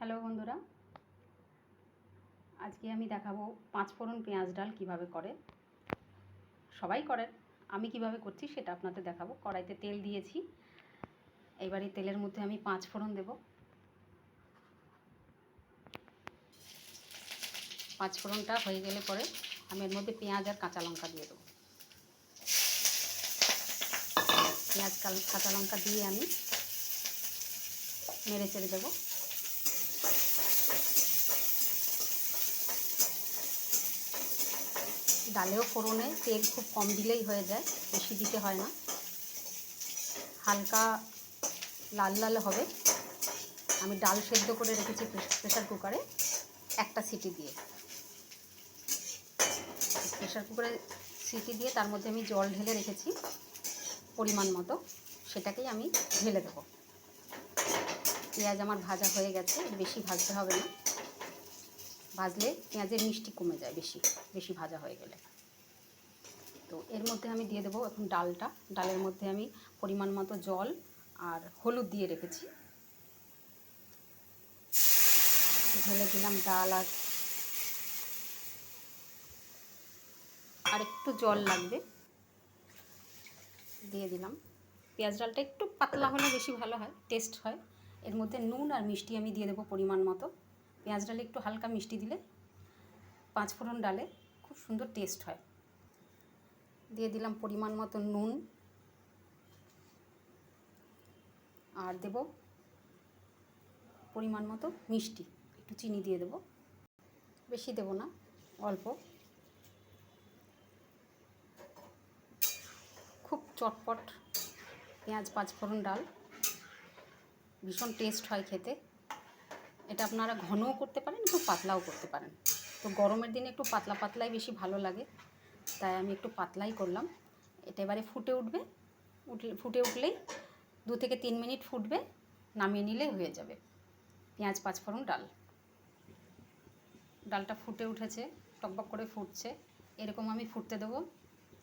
Hello বন্ধুরা, আজকে আমি দেখাবো 5 ফোড়ন পেঁয়াজ ডাল কিভাবে করে। সবাই করেন, আমি কিভাবে করছি সেটা আপনাদের দেখাবো। কড়াইতে তেল দিয়েছি, এবার এই তেলের মধ্যে আমি 5 ফোড়ন দেব। 5 ফোড়নটা হয়ে গেলে পরে আমি এর মধ্যে পেঁয়াজ আর কাঁচা লঙ্কা দিয়ে দেবো। পেঁয়াজ কাঁচা লঙ্কা দিয়ে আমি নেড়ে চেড়ে দেবো। ডালেও ফোড়নে তেল খুব কম দিলেই হয়ে যায়, বেশি দিতে হয় না। হালকা লাল লাল হবে। আমি ডাল সেদ্ধ করে রেখেছি প্রেসার কুকারে একটা সিটি দিয়ে। প্রেসার কুকারে সিটি দিয়ে তার মধ্যে আমি জল ঢেলে রেখেছি পরিমাণ মতো, সেটাকেই আমি ঢেলে দেবো। পেঁয়াজ আমার ভাজা হয়ে গেছে, বেশি ভাজতে হবে না, ভাজলে পেঁয়াজের মিষ্টি কমে যায় বেশি বেশি ভাজা হয়ে গেলে। তো এর মধ্যে আমি দিয়ে দেবো এখন ডালটা। ডালের মধ্যে আমি পরিমাণ মতো জল আর হলুদ দিয়ে রেখেছি, ঢেলে দিলাম ডাল। আর একটু জল লাগবে, দিয়ে দিলাম। পেঁয়াজ ডালটা একটু পাতলা হলে বেশি ভালো হয়, টেস্ট হয়। এর মধ্যে নুন আর মিষ্টি আমি দিয়ে দেবো পরিমাণ মতো। পেঁয়াজ ডালে একটু হালকা মিষ্টি দিলে 5 ফোড়ন ডালে খুব সুন্দর টেস্ট হয়। দিয়ে দিলাম পরিমাণ মতো নুন, আর দেব পরিমাণ মতো মিষ্টি, একটু চিনি দিয়ে দেব, বেশি দেব না, অল্প। খুব চটপট পেঁয়াজ 5 ফোড়ন ডাল, ভীষণ টেস্ট হয় খেতে। এটা আপনারা ঘনও করতে পারেন, একটু পাতলাও করতে পারেন। তো গরমের দিনে একটু পাতলা পাতলাই বেশি ভালো লাগে, তাই আমি একটু পাতলাই করলাম। এটা এবারে ফুটে উঠবে, ফুটে উঠলেই 2 থেকে 3 মিনিট ফুটবে, নামিয়ে নিলে হয়ে যাবে পেঁয়াজ 5 ফোড়ন ডাল। ডালটা ফুটে উঠেছে, টকবক করে ফুটছে, এরকম আমি ফুটতে দেবো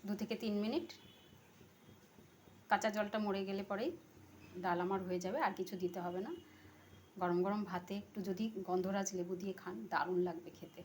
2 থেকে 3 মিনিট। কাঁচা জলটা মরে গেলে পরেই ডাল আমার হয়ে যাবে, আর কিছু দিতে হবে না। গরম গরম ভাতে একটু যদি গন্ধরাজ লেবু দিয়ে খান, দারুণ লাগবে খেতে।